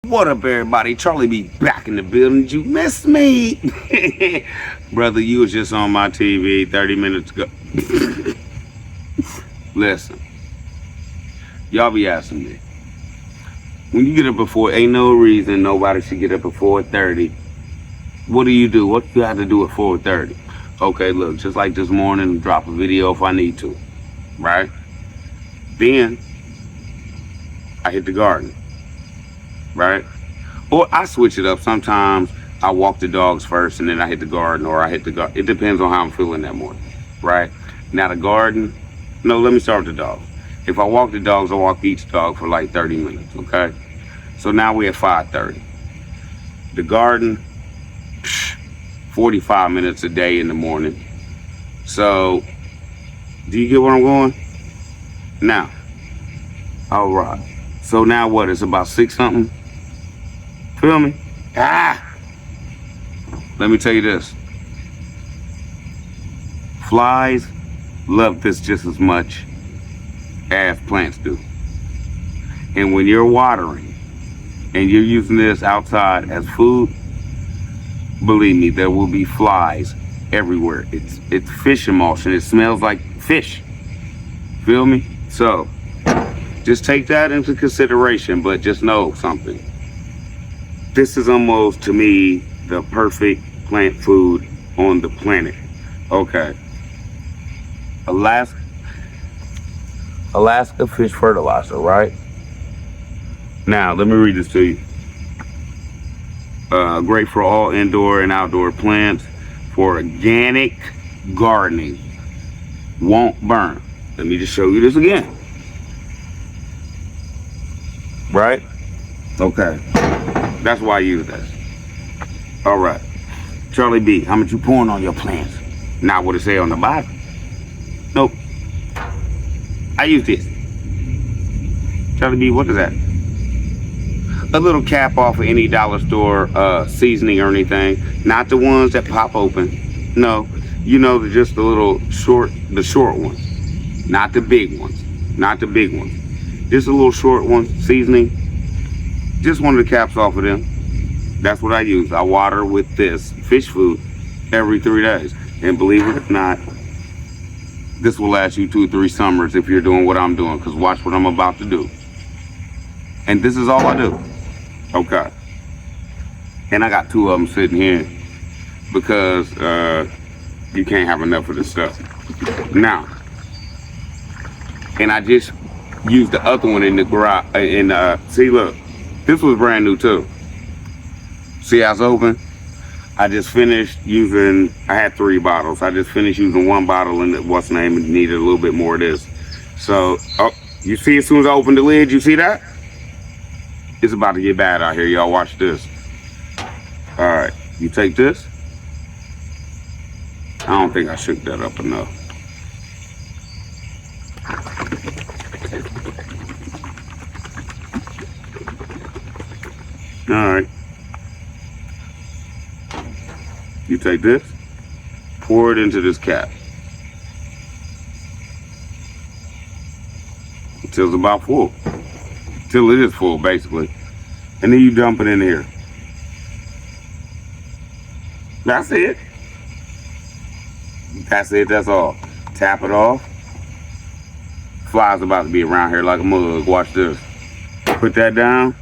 What up, everybody? Charlie B back in the building. Did you miss me? Brother, you was just on my TV 30 minutes ago. Listen, y'all be asking me, when you get up before, ain't no reason nobody should get up at 4:30. What do you do? What you have to do at 4:30? Okay, look, just like this morning, drop a video if I need to, right? Then I hit the garden, right? Or I switch it up. Sometimes I walk the dogs first and then I hit the garden, or I hit the garden. It depends on how I'm feeling that morning, right? Now the garden, no, let me start with the dogs. If I walk the dogs, I walk each dog for like 30 minutes, okay? So now we're at 5:30. The garden, 45 minutes a day in the morning. So, do you get where I'm going? Now, all right. So now what? It's about 6 something. Feel me? Let me tell you this. Flies love this just as much as plants do. And when you're watering and you're using this outside as food, believe me, there will be flies everywhere. It's fish emulsion. It smells like fish. Feel me? So just take that into consideration, but just know something. This is almost, to me, the perfect plant food on the planet. Okay. Alaska fish fertilizer, right? Now, let me read this to you. Great for all indoor and outdoor plants, for organic gardening. Won't burn. Let me just show you this again. Right? Okay. That's why I use this. All right. Charlie B, how much you pouring on your plants? Not what it say on the bottom. Nope. I use this. Charlie B, what is that? A little cap off of any dollar store seasoning or anything. Not the ones that pop open. No. You know, just the short ones. Not the big ones. Not the big ones. Just a little short one, seasoning. Just one of the caps off of them. That's what I use. I water with this fish food every 3 days. And believe it or not, this will last you 2 or 3 summers if you're doing what I'm doing, because watch what I'm about to do. And this is all I do. Okay. And I got 2 of them sitting here because you can't have enough of this stuff. Now, and I just used the other one in the garage. See, look, this was brand new too. See how it's open? I just finished using, I had 3 bottles. I just finished using 1 bottle and what's the name, it needed a little bit more of this. So, oh, you see as soon as I open the lid, you see that? It's about to get bad out here, y'all. Watch this. All right, you take this. I don't think I shook that up enough. All right. You take this, pour it into this cap until it's about full. Till it is full, basically. And then you dump it in here. That's it. That's it, that's all. Tap it off. Flies about to be around here like a mug. Watch this. Put that down.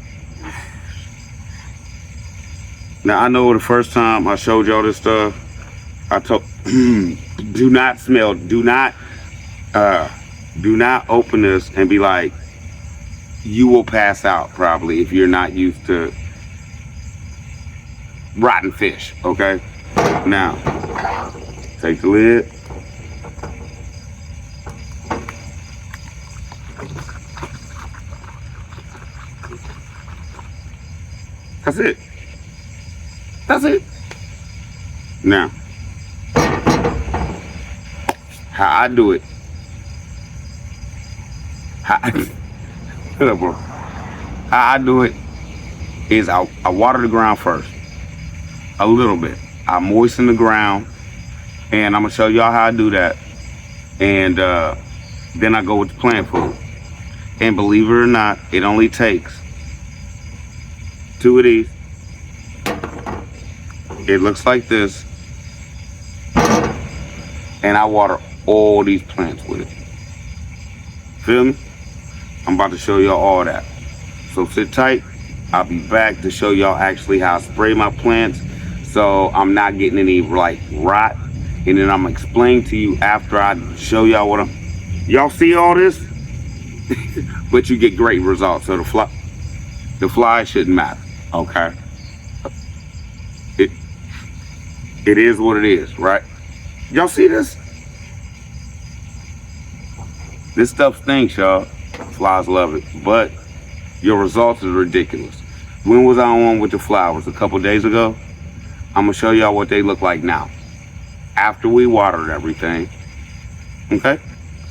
Now, I know the first time I showed y'all this stuff, I told, do not smell, do not open this and be like, you will pass out probably if you're not used to rotten fish, okay? Now, take the lid. That's it. That's it. Now, how I do it. How I do it is I water the ground first. A little bit. I moisten the ground. And I'm going to show y'all how I do that. And then I go with the plant food. And believe it or not, it only takes 2 of these. It looks like this. And I water all these plants with it. Feel me? I'm about to show y'all all that. So sit tight. I'll be back to show y'all actually how I spray my plants, so I'm not getting any like rot. And then I'm gonna explain to you after I show y'all what y'all see all this, but you get great results. So the fly shouldn't matter, okay? It is what it is, right? Y'all see this? This stuff stinks, y'all. Flies love it, but your results is ridiculous. When was I on with the flowers? A couple days ago. I'm gonna show y'all what they look like now, after we watered everything. Okay?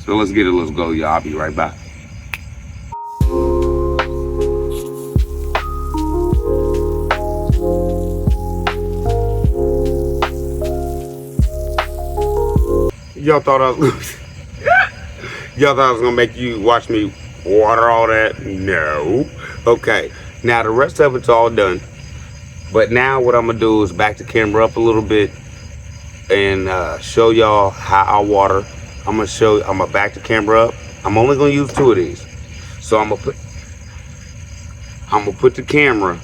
So let's get it, let's go, y'all. I'll be right back. Y'all thought I was y'all thought I was gonna make you watch me water all that? No. Okay. Now the rest of it's all done. But now what I'm gonna do is back the camera up a little bit and show y'all how I water. I'm gonna back the camera up. I'm only gonna use 2 of these. So I'm gonna put the camera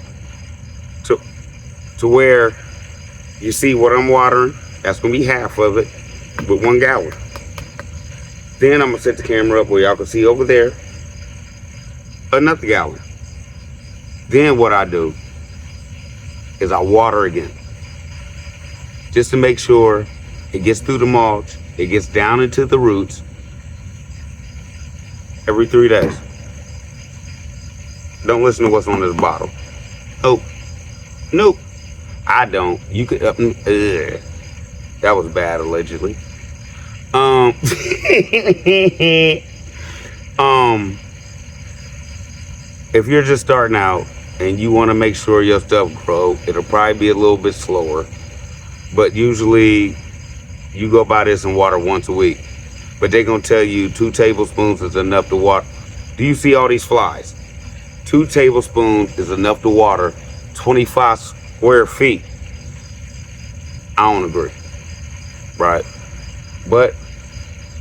to where you see what I'm watering. That's gonna be half of it with 1 gallon. Then I'm gonna set the camera up where y'all can see over there another gallon. Then what I do is I water again, just to make sure it gets through the mulch, it gets down into the roots every 3 days. Don't listen to what's on this bottle. Nope. I don't. You could that was bad, allegedly. If you're just starting out and you want to make sure your stuff grow, it'll probably be a little bit slower, but usually you go by this and water once a week. But they're gonna tell you 2 tablespoons is enough to water. Do you see all these flies? 2 tablespoons is enough to water 25 square feet. I don't agree, right? But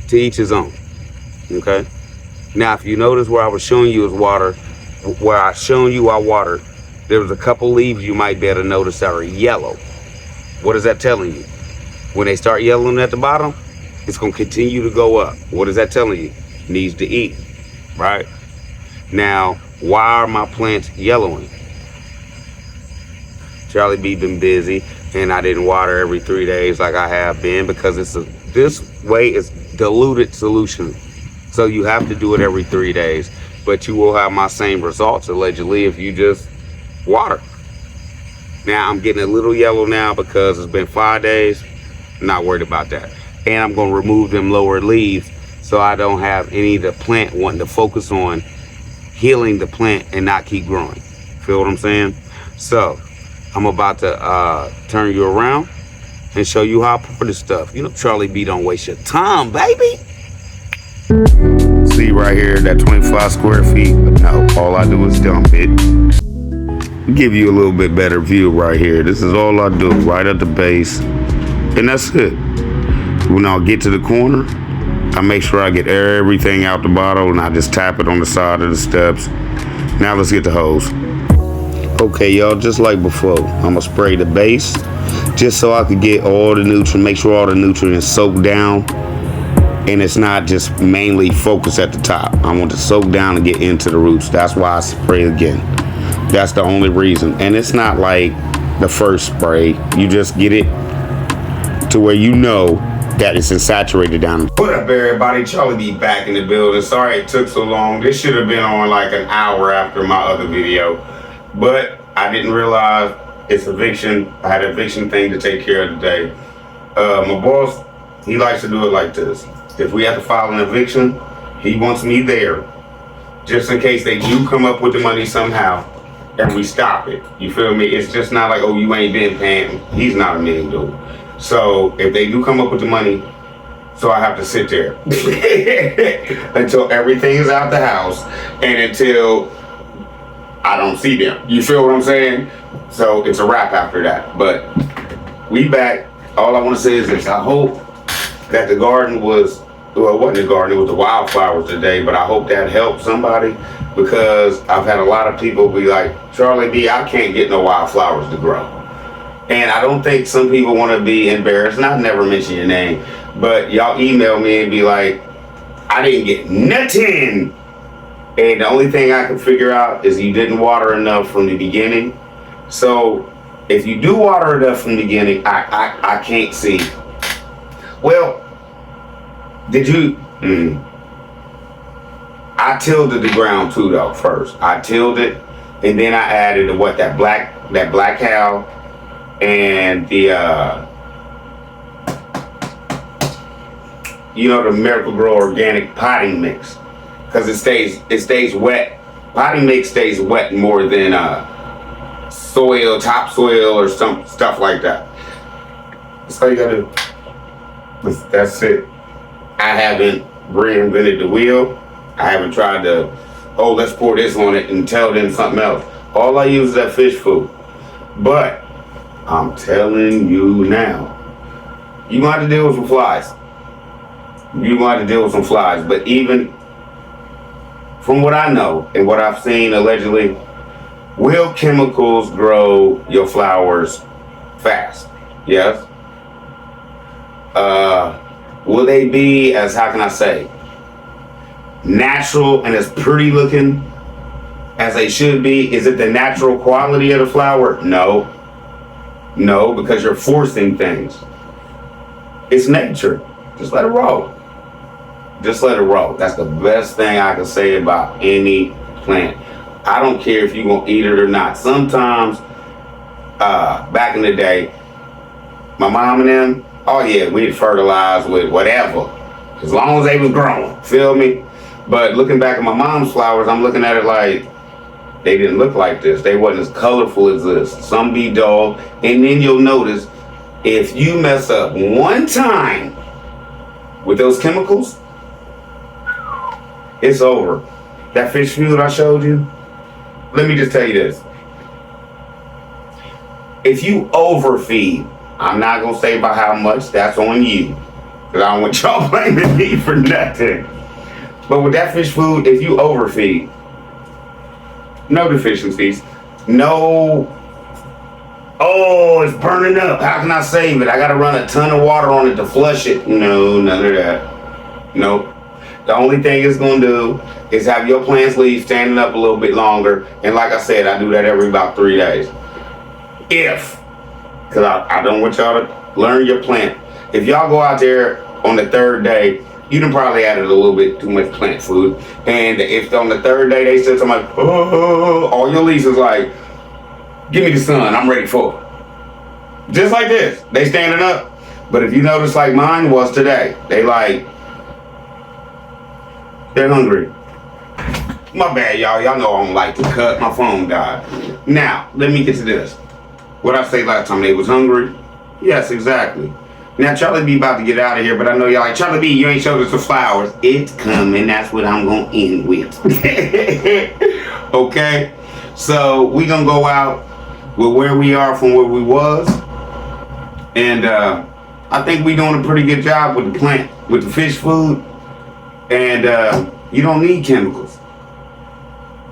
to each his own, okay? Now, if you notice where I was showing you is water, where I shown you I watered, there was a couple leaves you might be able to notice that are yellow. What is that telling you? When they start yellowing at the bottom, it's gonna continue to go up. What is that telling you? Needs to eat, right? Now, why are my plants yellowing? Charlie B been busy, and I didn't water every 3 days like I have been, because this way is diluted solution. So you have to do it every 3 days, but you will have my same results allegedly if you just water. Now I'm getting a little yellow now because it's been 5 days. Not worried about that. And I'm gonna remove them lower leaves so I don't have any of the plant wanting to focus on healing the plant and not keep growing. Feel what I'm saying? So I'm about to turn you around and show you how I pour this stuff. You know, Charlie B don't waste your time, baby. See right here, that 25 square feet? No, all I do is dump it. Give you a little bit better view right here. This is all I do, right at the base. And that's it. When I get to the corner, I make sure I get everything out the bottle and I just tap it on the side of the steps. Now let's get the hose. Okay, y'all, just like before, I'm gonna spray the base just so I could get all the nutrients, make sure all the nutrients soak down and it's not just mainly focused at the top. I want to soak down and get into the roots. That's why I spray again. That's the only reason. And it's not like the first spray. You just get it to where you know that it's saturated down. What up, everybody? Charlie B back in the building. Sorry it took so long. This should have been on like an hour after my other video, but I didn't realize it's eviction. I had an eviction thing to take care of today. My boss, he likes to do it like this. If we have to file an eviction, he wants me there just in case they do come up with the money somehow and we stop it. You feel me? It's just not like, oh, you ain't been paying. He's not a mean dude. So if they do come up with the money, so I have to sit there until everything is out the house and until I don't see them. You feel what I'm saying? So it's a wrap after that. But we back. All I want to say is this. I hope that the garden was, well, it wasn't the garden, it was the wildflowers today, but I hope that helped somebody, because I've had a lot of people be like, Charlie B, I can't get no wildflowers to grow. And I don't think some people want to be embarrassed, and I never mention your name, but y'all email me and be like, I didn't get nothing. And the only thing I can figure out is you didn't water enough from the beginning. So if you do water enough from the beginning, I can't see. Well, did you? I tilled the ground too though first. I tilled it, and then I added that black cow and the the Miracle Grow organic potting mix, because it stays wet. Potting mix stays wet more than topsoil or some stuff like that. That's all you gotta do. That's it. I haven't reinvented the wheel. I haven't tried to, let's pour this on it and tell them something else. All I use is that fish food. But I'm telling you now, you're going to have to deal with some flies. You're going to have to deal with some flies. But even from what I know and what I've seen allegedly, will chemicals grow your flowers fast? Yes. Will they be as, how can I say, natural and as pretty looking as they should be? Is it the natural quality of the flower? No. No, because you're forcing things. It's nature. Just let it roll. Just let it roll. That's the best thing I can say about any plant. I don't care if you're going to eat it or not. Sometimes, back in the day, my mom and them, oh yeah, we'd fertilize with whatever, as long as they was growing, feel me? But looking back at my mom's flowers, I'm looking at it like, they didn't look like this. They wasn't as colorful as this. Some be dull. And then you'll notice, if you mess up one time with those chemicals, it's over. That fish food I showed you, let me just tell you this. If you overfeed, I'm not going to say by how much, that's on you, because I don't want y'all blaming me for nothing. But with that fish food, if you overfeed, no deficiencies, no, it's burning up, how can I save it? I got to run a ton of water on it to flush it. No, none of that. Nope. The only thing it's going to do is have your plant's leaves standing up a little bit longer. And like I said, I do that every about 3 days. Because I don't want y'all to learn your plant. If y'all go out there on the 3rd day, you done probably added a little bit too much plant food. And if on the 3rd day they said something like, all your leaves is like, give me the sun, I'm ready for it. Just like this, they standing up. But if you notice like mine was today, they're hungry. My bad, y'all. Y'all know I don't like to cut. My phone died. Now, let me get to this. What I say last time, they was hungry? Yes, exactly. Now, Charlie B about to get out of here, but I know y'all like, Charlie B, you ain't showed us the flowers. It's coming. That's what I'm going to end with. Okay? So, we going to go out with where we are from where we was. And I think we doing a pretty good job with the plant, with the fish food. And you don't need chemicals.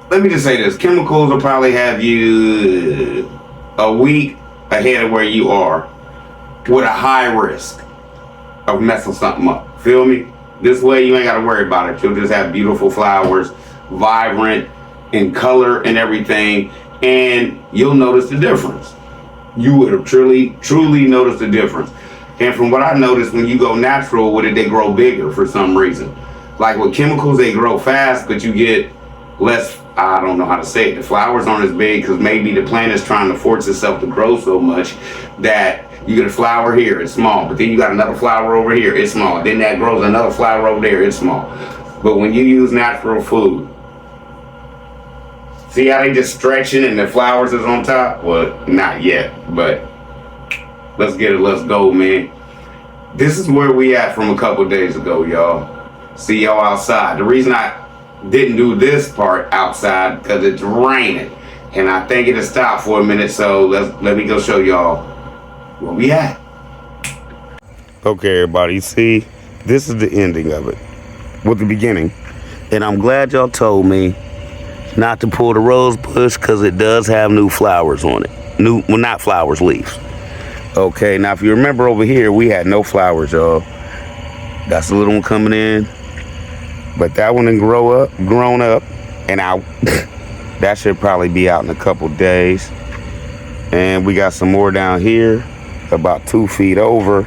Let me just say this. Chemicals will probably have you a week ahead of where you are with a high risk of messing something up. Feel me? This way you ain't got to worry about it. You'll just have beautiful flowers, vibrant in color and everything, and you'll notice the difference. You would have truly noticed the difference. And from what I noticed, when you go natural with it, they grow bigger for some reason. Like with chemicals, they grow fast, but you get less, I don't know how to say it. The flowers aren't as big because maybe the plant is trying to force itself to grow so much that you get a flower here, it's small. But then you got another flower over here, it's small. Then that grows another flower over there, it's small. But when you use natural food, see how they just stretching and the flowers is on top? Well, not yet, but let's get it, let's go, man. This is where we at from a couple days ago, y'all. See y'all outside. The reason I didn't do this part outside because it's raining. and I think it'll stop for a minute, so let me go show y'all where we at. Okay, everybody, see, this is the ending of it, with the beginning. And I'm glad y'all told me not to pull the rose bush because it does have new flowers on it. Well, not flowers, leaves. Okay, now if you remember over here, we had no flowers, y'all. That's the little one coming in. But that one done grown up, and that should probably be out in a couple days. And we got some more down here, about 2 feet over.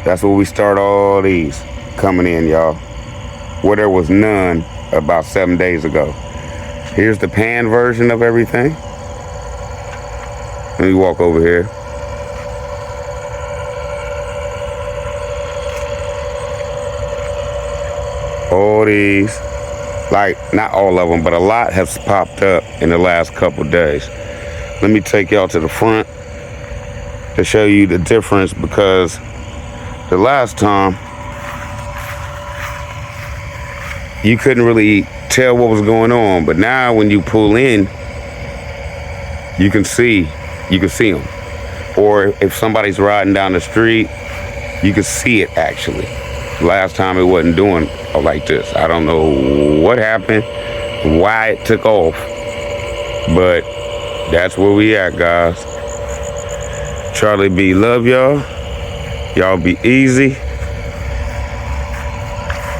That's where we start all these coming in, y'all. Where there was none about 7 days ago. Here's the pan version of everything. Let me walk over here. All these, like not all of them, but a lot has popped up in the last couple days. Let me take y'all to the front to show you the difference, because the last time you couldn't really tell what was going on, but now when you pull in, you can see them. Or if somebody's riding down the street, you can see it actually. Last time it wasn't doing like this. I don't know what happened, why it took off, but that's where we at, guys. Charlie B, love y'all. Y'all be easy.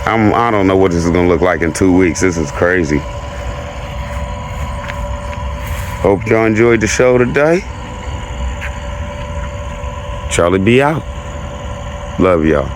I don't know what this is gonna look like in 2 weeks. This is crazy. Hope y'all enjoyed the show today. Charlie B out. Love y'all.